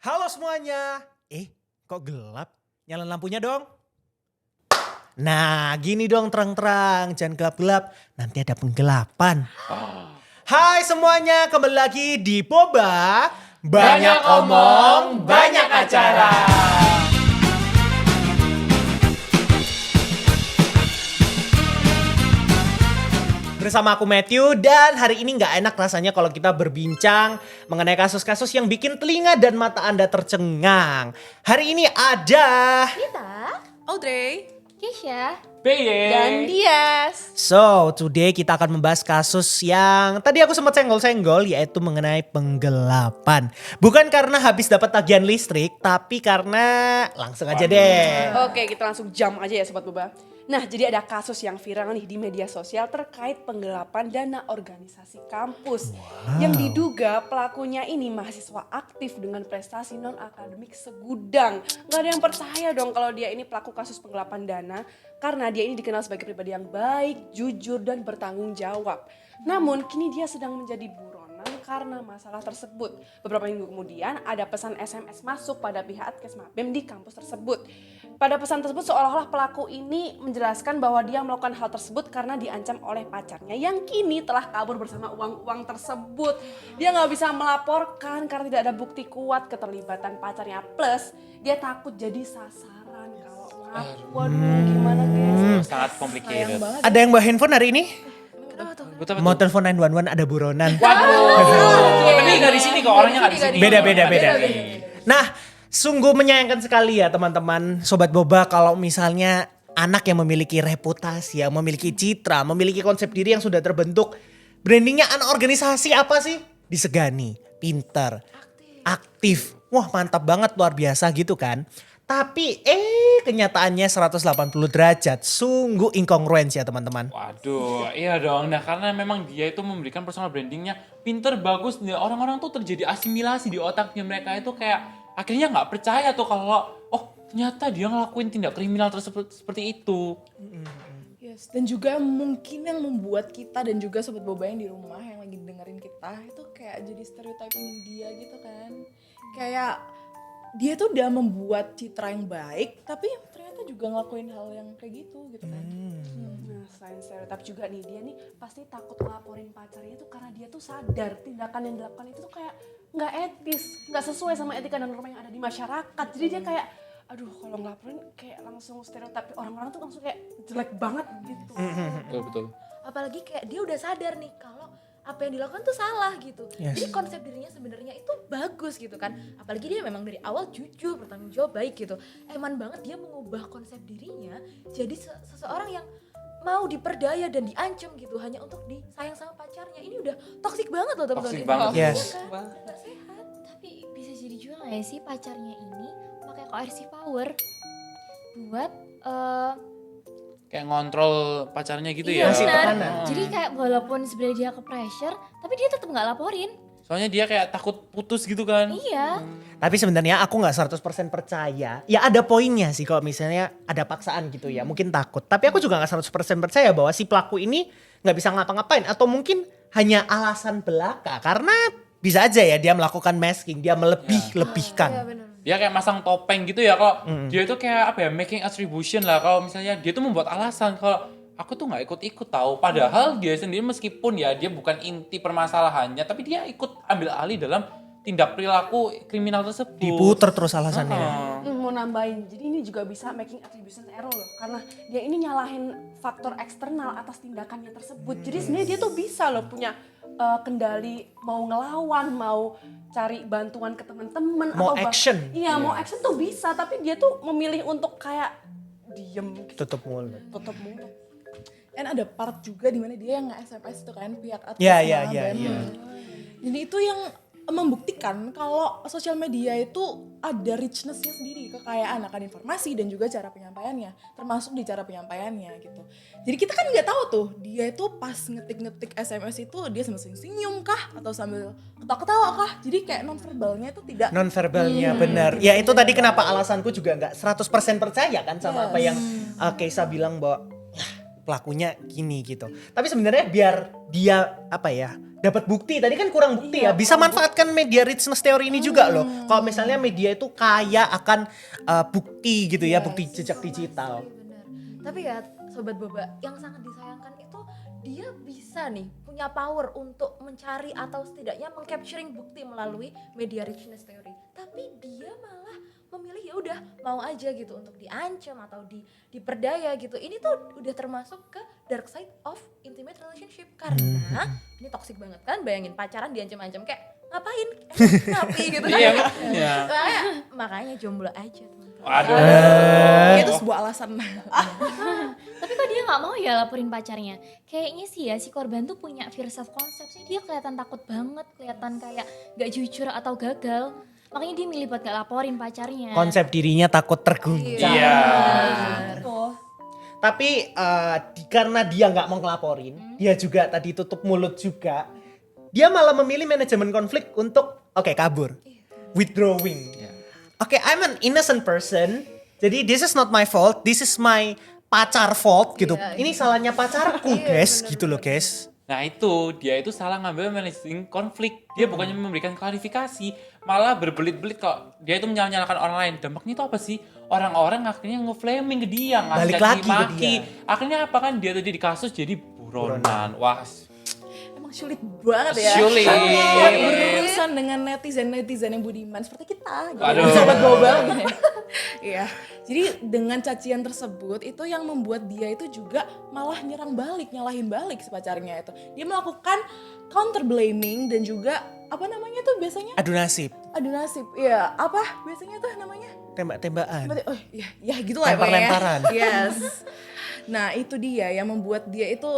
Halo semuanya. Kok gelap? Nyalain lampunya dong. Nah, gini dong terang-terang. Jangan gelap-gelap. Nanti ada penggelapan. Hai semuanya, kembali lagi di Boba. Banyak omong, banyak acara. Bersama aku Matthew, dan hari ini gak enak rasanya kalau kita berbincang mengenai kasus-kasus yang bikin telinga dan mata Anda tercengang. Hari ini ada... Kita, Audrey, Keisha, Beye. dan Dias. So, today kita akan membahas kasus yang tadi aku sempat senggol-senggol, yaitu mengenai penggelapan. Bukan karena habis dapat tagihan listrik, tapi karena langsung aja deh. Oke, kita langsung jam aja ya Sobat Boba. Nah, jadi ada kasus yang viral nih di media sosial terkait penggelapan dana organisasi kampus. Yang diduga pelakunya ini mahasiswa aktif dengan prestasi non-akademik segudang. Gak ada yang percaya dong kalau dia ini pelaku kasus penggelapan dana. Karena dia ini dikenal sebagai pribadi yang baik, jujur, dan bertanggung jawab. Namun kini dia sedang menjadi buronan karena masalah tersebut. Beberapa minggu kemudian ada pesan SMS masuk pada pihak Kesmabem di kampus tersebut. Pada pesan tersebut seolah-olah pelaku ini menjelaskan bahwa dia melakukan hal tersebut karena diancam oleh pacarnya yang kini telah kabur bersama uang-uang tersebut. Dia nggak bisa melaporkan karena tidak ada bukti kuat keterlibatan pacarnya. Plus dia takut jadi sasaran kalau ngaku. Waduh, gimana guys? Sangat complicated. Ada yang bawa handphone hari ini? Betul, Mau telepon 911 ada buronan. Tapi nggak di sini kok, orangnya nggak di sini. Beda. Nah, sungguh menyayangkan sekali ya teman-teman Sobat Boba kalau misalnya anak yang memiliki reputasi, yang memiliki citra, memiliki konsep diri yang sudah terbentuk. Brandingnya anak organisasi apa sih? Disegani, pinter, aktif. Wah mantap banget, luar biasa gitu kan. Tapi kenyataannya 180 derajat. Sungguh incongruence ya teman-teman. Waduh, iya dong. Nah karena memang dia itu memberikan personal brandingnya pinter, bagus. Orang-orang tuh terjadi asimilasi di otaknya mereka itu kayak akhirnya nggak percaya tuh kalau ternyata dia ngelakuin tindak kriminal tersebut seperti itu. Yes, dan juga mungkin yang membuat kita dan juga Sobat Boba yang di rumah yang lagi dengerin kita itu kayak jadi stereotyping dia gitu kan. Kayak dia tuh udah membuat citra yang baik tapi ternyata juga ngelakuin hal yang kayak gitu kan. Nah, selain stereotip juga nih, dia nih pasti takut ngelaporin pacarnya tuh karena dia tuh sadar tindakan yang dilakukan itu tuh kayak nggak etis, nggak sesuai sama etika dan norma yang ada di masyarakat. Jadi dia kayak, aduh kalau ngelaporin kayak langsung stereotip orang-orang tuh langsung kayak jelek banget gitu. Betul. apalagi kayak dia udah sadar nih kalau apa yang dilakukan tuh salah gitu. Yes. Jadi konsep dirinya sebenarnya itu bagus gitu kan. Apalagi dia memang dari awal jujur, bertanggung jawab, baik gitu. Eman banget dia mengubah konsep dirinya jadi seseorang yang mau diperdaya dan diancam gitu hanya untuk disayang sama pacarnya. Ini udah toksik banget loh teman-teman. Toxic banget. Yes. Iya kan? Nggak sehat. Tapi bisa jadi juga gak ya sih pacarnya ini pakai coercive power buat Kayak ngontrol pacarnya gitu iya, ya. Ngasih benar. tekanan. Jadi kayak walaupun sebenarnya dia ke pressure, tapi dia tetap nggak laporin. Soalnya dia kayak takut putus gitu kan. Iya. Tapi sebenarnya aku gak 100% percaya. Ya ada poinnya sih kalau misalnya ada paksaan gitu ya. Mungkin takut. Tapi aku juga gak 100% percaya bahwa si pelaku ini gak bisa ngapa-ngapain. Atau mungkin hanya alasan belaka. Karena bisa aja ya dia melakukan masking. Dia melebih-lebihkan. Iya benar. Dia kayak masang topeng gitu ya. Kalau dia itu kayak apa ya, making attribution lah. Kalau misalnya dia tuh membuat alasan kalau aku tuh nggak ikut-ikut tahu. Padahal dia sendiri meskipun ya dia bukan inti permasalahannya, tapi dia ikut ambil alih dalam tindak perilaku kriminal tersebut. Diputer terus alasannya. Mau nambahin, jadi ini juga bisa making attribution error loh. Karena dia ini nyalahin faktor eksternal atas tindakannya tersebut. Jadi sebenarnya dia tuh bisa loh punya kendali mau ngelawan, mau cari bantuan ke teman-teman. Mau atau action. Iya, mau action tuh bisa. Tapi dia tuh memilih untuk kayak diem gitu, Tutup mulut. tutup mulut. Dan ada part juga di mana dia yang nge-SMS tuh kan pihak atas Iya. Jadi itu yang membuktikan kalau sosial media itu ada richness-nya sendiri, kekayaan akan informasi dan juga cara penyampaiannya, termasuk di cara penyampaiannya gitu. Jadi kita kan nggak tahu tuh dia itu pas ngetik SMS itu dia sambil senyum kah atau sambil ketawa-ketawa kah. Jadi kayak nonverbalnya itu tidak Non-verbalnya benar. Ya itu tadi kenapa alasanku juga gak 100% percaya kan sama apa yang Keisa bilang bahwa pelakunya gini gitu. Tapi sebenarnya biar dia dapat bukti. Tadi kan kurang bukti ya. Bisa manfaatkan media richness teori ini juga loh. Kalau misalnya media itu kaya akan bukti gitu ya, bukti jejak digital. Benar. Tapi ya sobat boba, yang sangat disayangkan itu dia bisa nih punya power untuk mencari atau setidaknya mengcapturing bukti melalui media richness theory. Tapi dia malah memilih ya udah mau aja gitu untuk diancam atau diperdaya gitu. Ini tuh udah termasuk ke dark side of intimate relationship karena ini toxic banget kan, bayangin pacaran diancam-ancam kayak ngapain? Ngapain gitu kan. Iya. Makanya jomblo aja teman-teman. Aduh. Itu sebuah alasan. Tapi kok dia nggak mau ya laporin pacarnya? Kayaknya sih ya si korban tuh punya fear self concept sih, dia kelihatan takut banget, kelihatan kayak gak jujur atau gagal. Makanya dia milih buat gak laporin pacarnya. Konsep dirinya takut terguncang. Iya. Gitu. Tapi karena dia nggak mau ngelaporin, dia juga tadi tutup mulut juga. Dia malah memilih manajemen konflik untuk kabur, withdrawing. Oke, I'm an innocent person. Jadi this is not my fault, this is my pacar fault gitu. Ini salahnya pacarku, guys, gitu loh, guys. Nah itu, dia itu salah ngambil managing konflik. Dia bukannya memberikan klarifikasi, malah berbelit-belit kok. Dia itu menyalahkan orang lain. Dampaknya itu apa sih? Orang-orang akhirnya nge-flaming ke dia, Balik lagi ke maki. dia. Akhirnya apa kan, dia tadi di kasus jadi buronan. Wah, Emang sulit banget ya. sulit. Berurusan dengan netizen yang budiman seperti kita. Gitu. Aduh. Sobat boba. Iya. Jadi dengan cacian tersebut itu yang membuat dia itu juga malah nyalahin balik si pacarnya itu. Dia melakukan counter blaming dan juga apa namanya tuh biasanya? Adu nasib, Adu nasib. Iya, apa biasanya tuh namanya? tembak-tembakan. Oh iya, ya gitu lah Lempar-lemparan. Yes. Nah itu dia yang membuat dia itu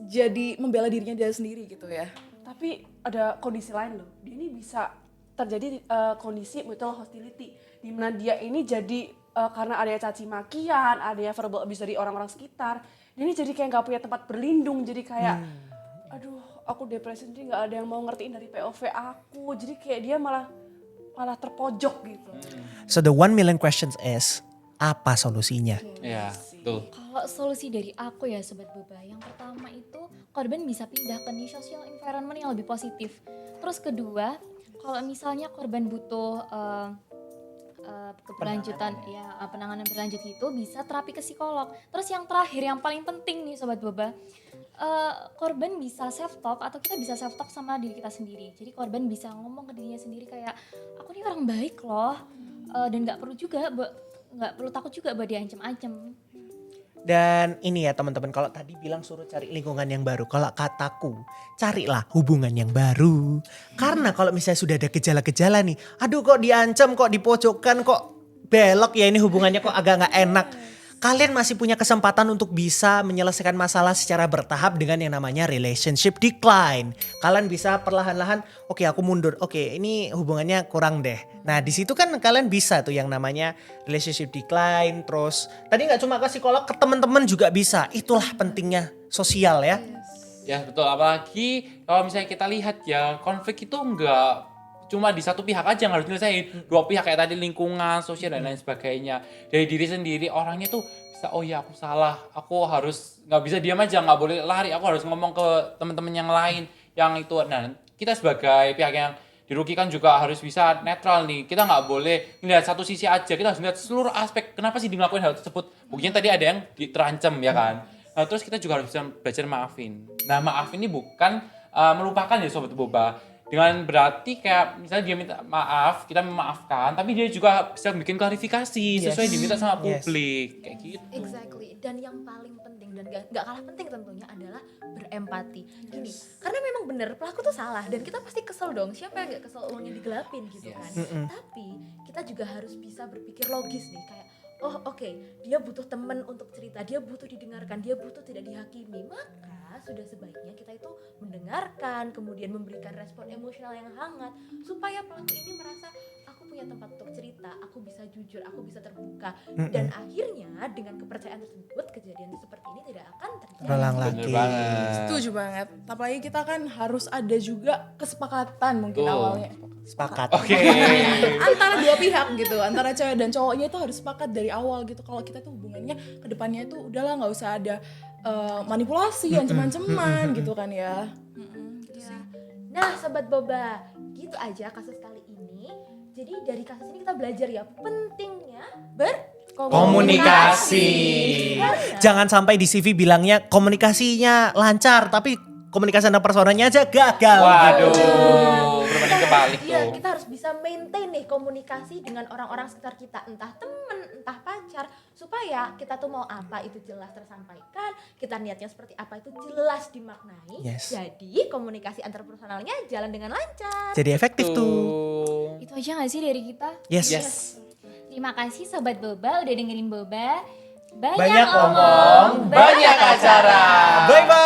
jadi membela dirinya dia sendiri gitu ya. Tapi ada kondisi lain loh. Dia ini bisa terjadi kondisi mutual hostility di mana dia ini jadi karena adanya caci makian, adanya verbal abuse dari orang-orang sekitar. Dia ini jadi kayak nggak punya tempat berlindung. Jadi kayak, aduh, aku depresi sendiri nggak ada yang mau ngertiin dari POV aku. Jadi kayak dia malah terpojok gitu. So the 1 million questions is, apa solusinya? Ya, betul. Kalau solusi dari aku ya Sobat Boba, yang pertama itu korban bisa pindah ke new social environment yang lebih positif. Terus kedua, kalau misalnya korban butuh keberlanjutan penanganan berlanjut itu bisa terapi ke psikolog. Terus yang terakhir yang paling penting nih Sobat Boba, korban bisa self talk atau kita bisa self talk sama diri kita sendiri. Jadi korban bisa ngomong ke dirinya sendiri kayak aku nih orang baik loh, dan nggak perlu takut juga buat diancam-ancam. Dan ini ya teman-teman, kalau tadi bilang suruh cari lingkungan yang baru, kalau kataku carilah hubungan yang baru. Karena kalau misalnya sudah ada gejala-gejala nih, aduh kok diancam, kok dipojokkan, kok belok ya ini hubungannya kok agak nggak enak. Kalian masih punya kesempatan untuk bisa menyelesaikan masalah secara bertahap dengan yang namanya relationship decline. Kalian bisa perlahan-lahan, oke aku mundur, oke ini hubungannya kurang deh. Nah di situ kan kalian bisa tuh yang namanya relationship decline. Terus tadi nggak cuma ke psikolog, ke teman-teman juga bisa. Itulah pentingnya sosial ya. Ya betul, apalagi kalau misalnya kita lihat ya, konflik itu enggak cuma di satu pihak aja yang harus nyelesain. Dua pihak kayak tadi, lingkungan, sosial dan lain sebagainya. Dari diri sendiri, orangnya tuh bisa, oh ya aku salah, aku harus nggak bisa diam aja, nggak boleh lari, aku harus ngomong ke teman-teman yang lain yang itu. Nah kita sebagai pihak yang dirugikan juga harus bisa netral nih. Kita nggak boleh ngelihat satu sisi aja, kita harus melihat seluruh aspek. Kenapa sih ngelakuin hal tersebut? Buktinya tadi ada yang terancam ya kan. Nah, terus kita juga harus bisa belajar maafin. Nah maaf ini bukan melupakan ya Sobat Boba. Dengan berarti kayak misalnya dia minta maaf, kita memaafkan, tapi dia juga bisa bikin klarifikasi sesuai diminta sama publik, kayak gitu. Exactly. Dan yang paling penting dan gak kalah penting tentunya adalah berempati. Gini, karena memang bener pelaku tuh salah dan kita pasti kesel dong. Siapa yang gak kesel uangnya digelapin gitu kan. Tapi kita juga harus bisa berpikir logis nih kayak, oh oke, dia butuh teman untuk cerita, dia butuh didengarkan, dia butuh tidak dihakimi. Maka sudah sebaiknya kita itu mendengarkan, kemudian memberikan respon emosional yang hangat supaya pelaku ini merasa aku punya tempat untuk cerita, aku bisa jujur, aku bisa terbuka, dan akhirnya dengan kepercayaan tersebut kejadian seperti ini tidak akan terjadi. Terulang Bener lagi. banget. Setuju banget. Apalagi kita kan harus ada juga kesepakatan mungkin Betul. awalnya. Sepakat. Oke. Antara dua pihak gitu, antara cewek dan cowoknya itu harus sepakat dari awal gitu. Kalau kita tuh hubungannya ke depannya itu udahlah nggak usah ada manipulasi, ancaman-ancaman gitu kan ya. Gitu Ya, sih. Nah, Sobat Boba, gitu aja kasus kali ini. Jadi dari kasus ini kita belajar ya pentingnya Komunikasi. Karena- Jangan sampai di CV bilangnya komunikasinya lancar, tapi komunikasi antar personanya aja gagal. Waduh, gitu. berbanding kebalik Iya, tuh. kita harus bisa maintain nih komunikasi dengan orang-orang sekitar kita, entah temen, entah pacar, supaya kita tuh mau apa itu jelas tersampaikan, kita niatnya seperti apa itu jelas dimaknai. Yes. Jadi komunikasi antar personalnya jalan dengan lancar. Jadi efektif tuh. Tuh. Itu aja gak sih dari kita? Yes. Yes. Terima kasih Sobat Boba udah dengerin Boba. Banyak omong, banyak acara. Bye bye.